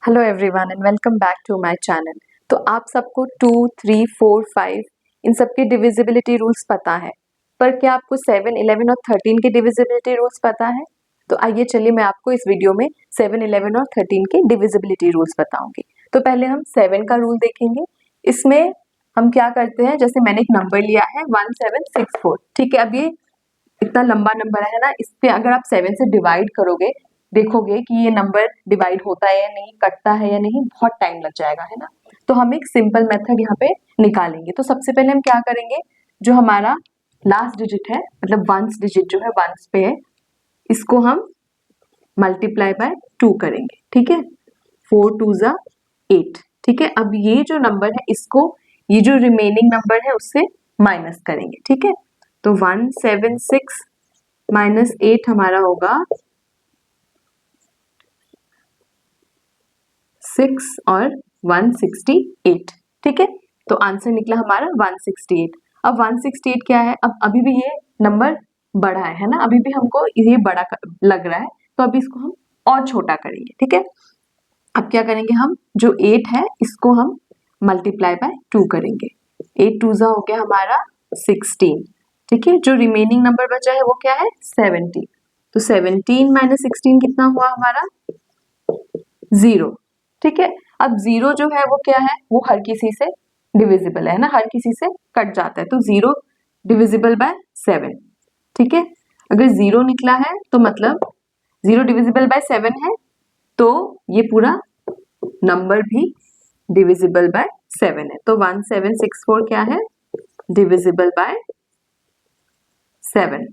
Hello everyone and welcome back to my channel. तो आप सबको 2, 3, 4, 5 इन सब के डिविजिबिलिटी रूल्स पता है, पर क्या आपको 7, 11 और 13 के डिविजिबिलिटी रूल्स पता है? तो आइए चलिए मैं आपको इस वीडियो में 7, 11 और 13 के डिविजिबिलिटी रूल्स बताऊंगी। तो पहले हम 7 का रूल देखेंगे। इसमें हम क्या करते हैं, जैसे मैंने एक नंबर लिया है 1764, ठीक है। अब ये इतना लंबा नंबर है ना, इस पे अगर आप 7 से डिवाइड करोगे, देखोगे कि ये नंबर डिवाइड होता है या नहीं, कटता है या नहीं, बहुत टाइम लग जाएगा, है ना। तो हम एक सिंपल मेथड यहाँ पे निकालेंगे। तो सबसे पहले हम क्या करेंगे, जो हमारा लास्ट डिजिट है, मतलब वंस डिजिट जो है वंस पे है, इसको हम मल्टीप्लाई बाय 2 करेंगे, ठीक है। 4 2 ज़ा 8, ठीक है। अब ये जो नंबर है, इसको ये जो रिमेनिंग नंबर है उससे माइनस करेंगे, ठीक है। तो 176 माइनस 8 हमारा होगा 6 और 168, ठीक है। तो आंसर निकला हमारा 168। अब 168 क्या है, अब अभी भी ये नंबर बड़ा है ना, अभी भी हमको ये बड़ा लग रहा है, तो अभी इसको हम और छोटा करेंगे, ठीक है। अब क्या करेंगे, हम जो 8 है इसको हम मल्टीप्लाई बाय 2 करेंगे। 8 2 ज़ा हो गया हमारा 16, ठीक है। जो रिमेनिंग नंबर बचा है वो क्या है, 17। तो 17 माइनस 16 कितना हुआ हमारा, 0, ठीक है। अब 0 जो है वो क्या है, वो हर किसी से डिविजिबल है ना, हर किसी से कट जाता है। तो 0 डिविजिबल बाय 7, ठीक है। अगर 0 निकला है तो मतलब 0 डिविजिबल बाय 7 है, तो ये पूरा नंबर भी डिविजिबल बाय 7 है। तो 1764 क्या है, डिविजिबल बाय 7।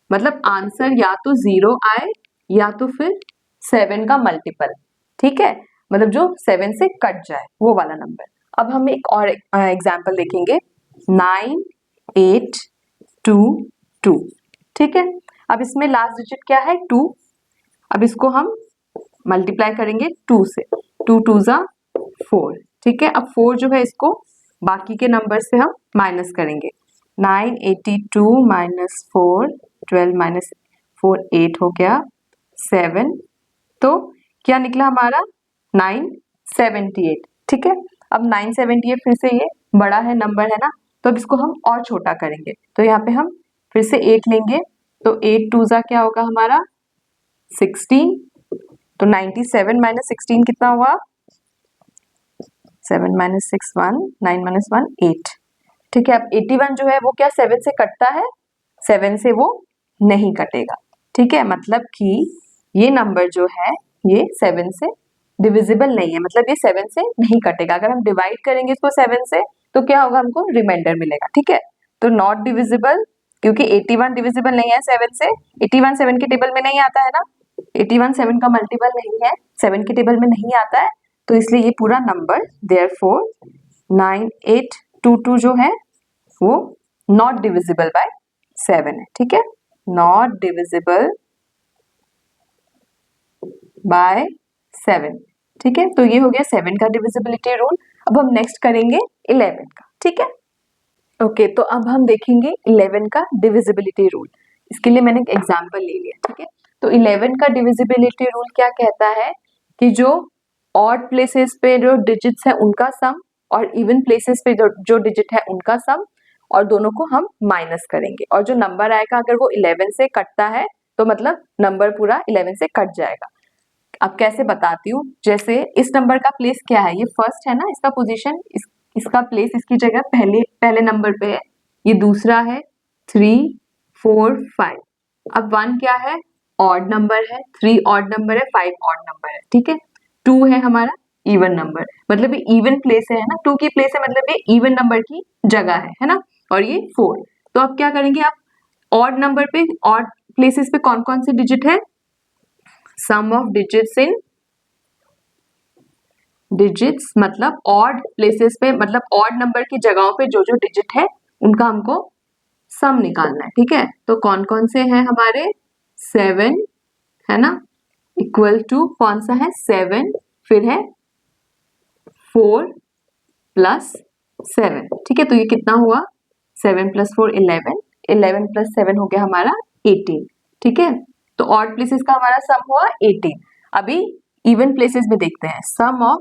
मतलब आंसर या तो 0 आए या तो फिर 7 का मल्टीपल, ठीक है। मतलब जो 7 से कट जाए वो वाला नंबर। अब हम एक और एग्जाम्पल देखेंगे, 9 8 2 2, ठीक है। अब इसमें लास्ट डिजिट क्या है, 2। अब इसको हम मल्टीप्लाई करेंगे 2 से, 2 2 ज़ा 4, ठीक है। अब 4 जो है इसको बाकी के नंबर से हम माइनस करेंगे। 982 माइनस 4, 12 माइनस 4 8 हो गया 7। तो क्या निकला हमारा 978, ठीक है। अब 978 फिर से ये बड़ा है नंबर है ना, तो अब इसको हम और छोटा करेंगे। तो यहाँ पे हम फिर से 8 लेंगे, तो 8 2 ज़ा क्या होगा हमारा 16। तो 97 माइनस 16 कितना हुआ, 7 माइनस 6 1, 9 माइनस 1 8, ठीक है। अब 81 जो है वो क्या 7 से कटता है, 7 से वो नहीं कटेगा, ठीक है। मतलब कि ये नंबर जो है ये 7 से डिविजिबल नहीं है, मतलब ये 7 से नहीं कटेगा। अगर हम डिवाइड करेंगे इसको 7 से तो क्या होगा, हमको रिमाइंडर मिलेगा, ठीक है। तो नॉट डिविजिबल, क्योंकि 81 डिविजिबल नहीं है 7 से, 81 7 के टेबल में नहीं आता है ना, 81 7 का मल्टीपल नहीं है, 7 के टेबल में नहीं आता है, तो इसलिए ये पूरा नंबर देयरफॉर 9822 जो है वो नॉट डिविजिबल बाय 7 है, ठीक है। नॉट डिविजिबल बाय 7, ठीक है। तो ये हो गया 7 का डिविजिबिलिटी रूल। अब हम नेक्स्ट करेंगे 11 का, ठीक है। ओके, तो अब हम देखेंगे 11 का डिविजिबिलिटी रूल। इसके लिए मैंने एक एग्जांपल ले लिया, ठीक है। तो 11 का डिविजिबिलिटी रूल क्या कहता है कि जो ऑड प्लेसेस पे जो डिजिट्स है उनका सम, और इवन प्लेसेस पे जो डिजिट है उनका सम, और दोनों को हम माइनस करेंगे, और जो नंबर आएगा अगर वो 11 से कटता है तो मतलब नंबर पूरा 11 से कट जाएगा। अब कैसे बताती हूँ, जैसे इस नंबर का प्लेस क्या है, ये फर्स्ट है ना, इसका पोजीशन, इसका प्लेस, इसकी जगह पहले नंबर पे है, ये दूसरा है 3 4 5। अब 1 क्या है, ऑड नंबर है, 3 ऑड नंबर है, 5 ऑड नंबर है, ठीक है। 2 है हमारा इवन नंबर, मतलब ये इवन प्लेस है ना, 2 की प्लेस है मतलब ये इवन नंबर की जगह है ना। और ये 4। तो अब क्या करेंगे, आप ऑड नंबर पे, ऑड प्लेसेस पे कौन कौन से डिजिट है, सम ऑफ डिजिट्स इन डिजिट्स, मतलब ऑड प्लेसेस पे, मतलब ऑड नंबर की जगहों पे जो जो डिजिट है उनका हमको सम निकालना है, ठीक है। तो कौन कौन से हैं हमारे, 7 है ना, इक्वल टू कौन सा है 7, फिर है 4 प्लस 7, ठीक है। तो ये कितना हुआ, 7 प्लस 4 11, 11 प्लस 7 हो गया हमारा 18, ठीक है। तो ऑड प्लेसेस का हमारा सम हुआ 18। अभी इवन प्लेसेस में देखते हैं, sum of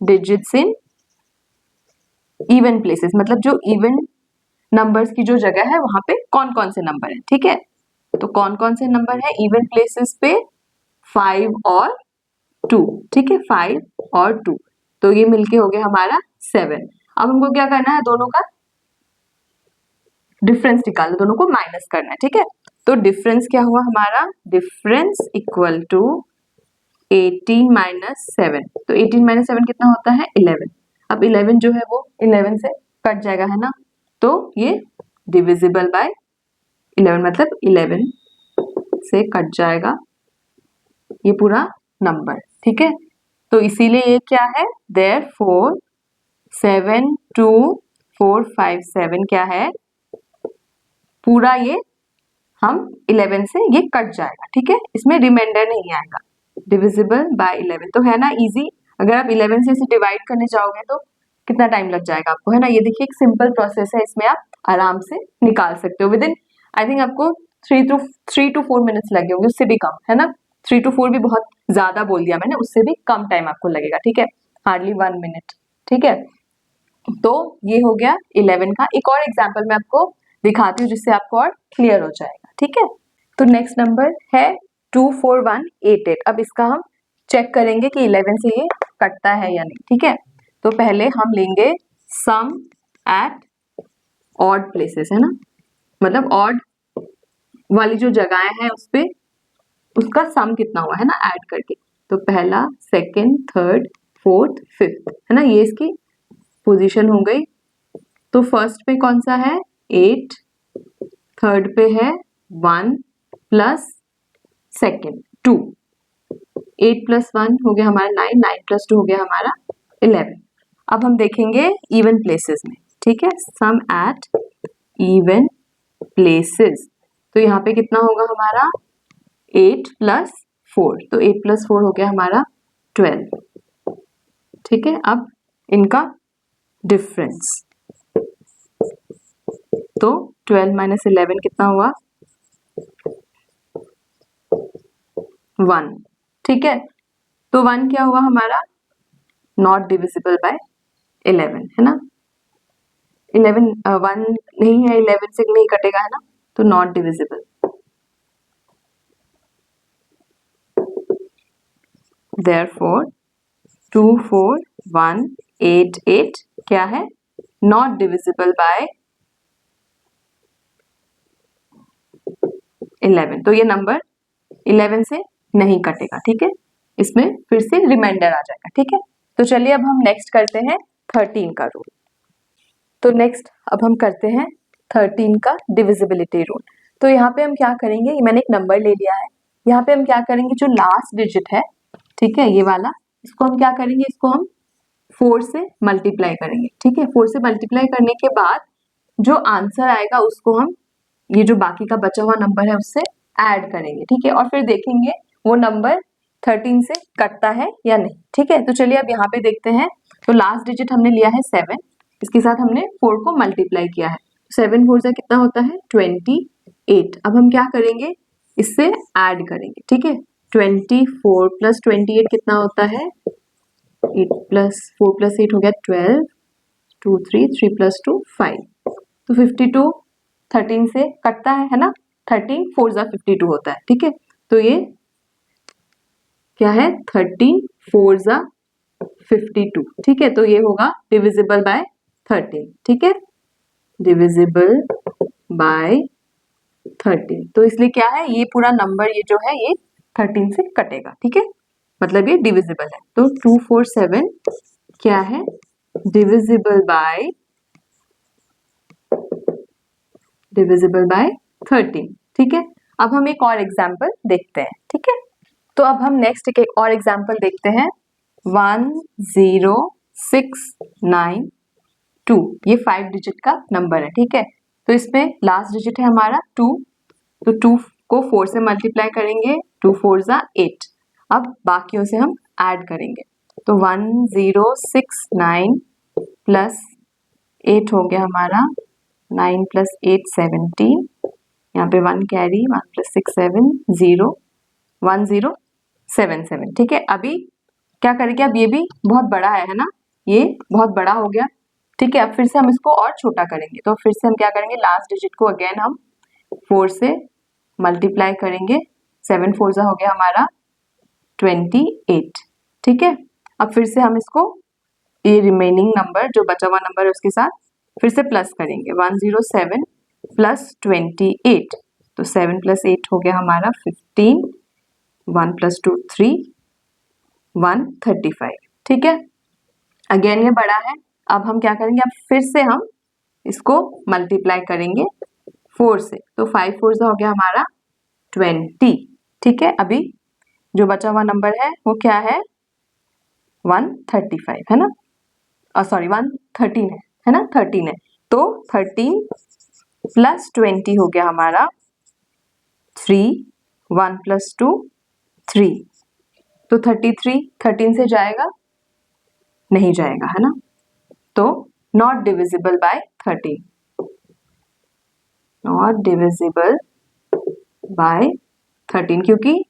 digits in even places, मतलब जो इवन नंबर्स की जो जगह है वहां पे कौन कौन से नंबर है, ठीक है। तो कौन कौन से नंबर है इवन प्लेसेस पे, 5 और 2, ठीक है, 5 और 2, तो ये मिलके हो गया हमारा 7। अब हमको क्या करना है, दोनों का डिफरेंस निकालना, दोनों को माइनस करना है, ठीक है। तो डिफरेंस क्या हुआ हमारा, डिफरेंस इक्वल टू 18 माइनस 7, तो 18 माइनस 7 कितना होता है 11। अब 11 जो है वो 11 से कट जाएगा, है ना, तो ये डिविजिबल बाय 11, मतलब 11 से कट जाएगा ये पूरा नंबर, ठीक है। तो इसीलिए ये क्या है, देयरफॉर 7 2 4 5 7 क्या है, पूरा ये हम 11 से ये कट जाएगा, ठीक है, इसमें रिमाइंडर नहीं आएगा। डिविजिबल बाय 11 तो है ना इजी, अगर आप 11 से इसे डिवाइड करने जाओगे तो कितना टाइम लग जाएगा आपको, है ना। ये देखिए एक सिंपल प्रोसेस है, इसमें आप आराम से निकाल सकते हो विद इन, आई थिंक आपको 3 to 4 मिनट्स लगे होंगे, उससे भी कम, है ना। 3 to 4 भी बहुत ज्यादा बोल दिया मैंने, उससे भी कम टाइम आपको लगेगा, ठीक है, हार्डली 1 मिनट, ठीक है। तो ये हो गया 11 का। एक और एग्जाम्पल मैं आपको दिखाती हूँ जिससे आपको और क्लियर हो जाएगा, ठीक है। तो नेक्स्ट नंबर है 24188। अब इसका हम चेक करेंगे कि 11 से ये कटता है या नहीं, ठीक है। तो पहले हम लेंगे सम एट ऑड प्लेसेस, है ना, मतलब ऑड वाली जो जगहें हैं उस पे उसका सम कितना हुआ है ना, ऐड करके। तो पहला, सेकंड, थर्ड, फोर्थ, फिफ्थ, है ना, ये इसकी पोजीशन हो गई। तो फर्स्ट पे कौन सा है 8, थर्ड पे है 1 प्लस सेकेंड 2, 8 प्लस 1 हो गया हमारा 9, 9 प्लस 2 हो गया हमारा 11। अब हम देखेंगे इवन प्लेसेस में, ठीक है, सम एट इवन प्लेसेस। तो यहाँ पे कितना होगा हमारा 8 प्लस 4, तो 8 प्लस 4 हो गया हमारा 12, ठीक है। अब इनका डिफरेंस, तो 12 माइनस 11 कितना हुआ 1, ठीक है। तो 1 क्या हुआ हमारा, नॉट डिविजिबल बाय 11, है ना, 11 1 नहीं है, 11 से नहीं कटेगा, है ना, तो नॉट डिविजिबल। देयरफॉर 24188 क्या है, नॉट डिविजिबल बाय 11, तो ये नंबर 11 से नहीं कटेगा, ठीक है, इसमें फिर से रिमाइंडर आ जाएगा, ठीक है। तो चलिए अब हम नेक्स्ट करते हैं 13 का रूल। तो नेक्स्ट अब हम करते हैं 13 का डिविजिबिलिटी रूल। तो यहाँ पे हम क्या करेंगे, मैंने एक नंबर ले लिया है, यहाँ पे हम क्या करेंगे, जो लास्ट डिजिट है, ठीक है, ये वाला, इसको हम क्या करेंगे, इसको हम 4 से मल्टीप्लाई करेंगे, ठीक है। 4 से मल्टीप्लाई करने के बाद जो आंसर आएगा उसको हम ये जो बाकी का बचा हुआ नंबर है उससे ऐड करेंगे, ठीक है, और फिर देखेंगे वो नंबर 13 से कटता है या नहीं, ठीक है। तो चलिए अब यहाँ पे देखते हैं। तो लास्ट डिजिट हमने लिया है 7, इसके साथ हमने 4 को मल्टीप्लाई किया है, 7 4 से कितना होता है 28। अब हम क्या करेंगे, इससे ऐड करेंगे, ठीक है। 24 प्लस 28 कितना होता है 8 प्लस 4 प्लस 8 हो गया 12, 2 3 3 प्लस 2 5, तो 52 13 से कटता है ना, 13 4 जा 52 होता है, ठीक है। तो ये क्या है 13 4 जा 52, ठीक है, तो ये होगा डिविजिबल बाय 13, ठीक है, डिविजिबल बाय 13। तो इसलिए क्या है, ये पूरा नंबर ये जो है ये 13 से कटेगा, ठीक है, मतलब ये डिविजिबल है। तो 247 क्या है डिविजिबल बाय 13, ठीक है। अब हम एक और एग्जाम्पल देखते हैं, ठीक है। तो अब हम नेक्स्ट एक और एग्जाम्पल देखते हैं 10692, ये 5 डिजिट का नंबर है, ठीक है। तो इसमें लास्ट डिजिट है हमारा 2, तो 2 को 4 से मल्टीप्लाई करेंगे, 2 4 जा 8। अब बाकियों से हम ऐड करेंगे, तो 1069 प्लस 8 हो गया हमारा 9 प्लस 8 17, यहाँ पे 1 कैरी, 1 प्लस 6 7 0 10 7 7, ठीक है। अभी क्या करेंगे, अब ये भी बहुत बड़ा है ना, ये बहुत बड़ा हो गया, ठीक है। अब फिर से हम इसको और छोटा करेंगे, तो फिर से हम क्या करेंगे, लास्ट डिजिट को अगेन हम 4 से मल्टीप्लाई करेंगे। 7 4 हो गया हमारा 28, ठीक है। अब फिर से हम इसको ये रिमेनिंग नंबर जो बचा हुआ नंबर है उसके साथ फिर से प्लस करेंगे। 107 प्लस 28, तो 7 + 8 हो गया हमारा 15, 1 + 2 3, 135, ठीक है। अगेन ये बड़ा है, अब हम क्या करेंगे, अब फिर से हम इसको मल्टीप्लाई करेंगे 4 से, तो 5 4 हो गया हमारा 20, ठीक है। अभी जो बचा हुआ नंबर है वो क्या है, 135 है ना, सॉरी 113 है ना, 13 है, तो 13 + 20 हो गया हमारा 3, 1 + 2 3, तो 33 13 से जाएगा, नहीं जाएगा है ना, तो not divisible by 13, not divisible by 13, क्योंकि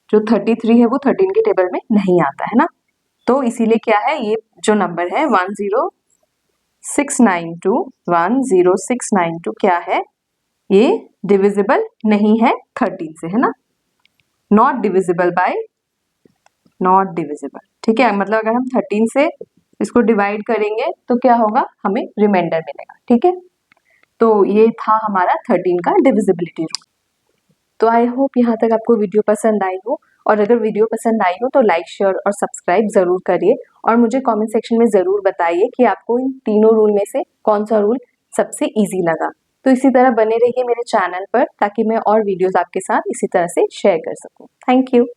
जो 33 है वो 13 के टेबल में नहीं आता है ना, तो इसीलिए क्या है, ये जो नंबर है 10692 क्या है, ये डिविजिबल नहीं है 13 से, है ना, not divisible by, not divisible, ठीक है। मतलब अगर हम 13 से इसको डिवाइड करेंगे तो क्या होगा, हमें रिमाइंडर मिलेगा, ठीक है। तो ये था हमारा 13 का डिविजिबिलिटी रूल। तो आई होप यहाँ तक आपको वीडियो पसंद आई हो, और अगर वीडियो पसंद आई हो तो लाइक शेयर और सब्सक्राइब ज़रूर करिए, और मुझे कमेंट सेक्शन में ज़रूर बताइए कि आपको इन तीनों रूल में से कौन सा रूल सबसे ईजी लगा। तो इसी तरह बने रहिए मेरे चैनल पर, ताकि मैं और वीडियोज़ आपके साथ इसी तरह से शेयर कर सकूँ। Thank you.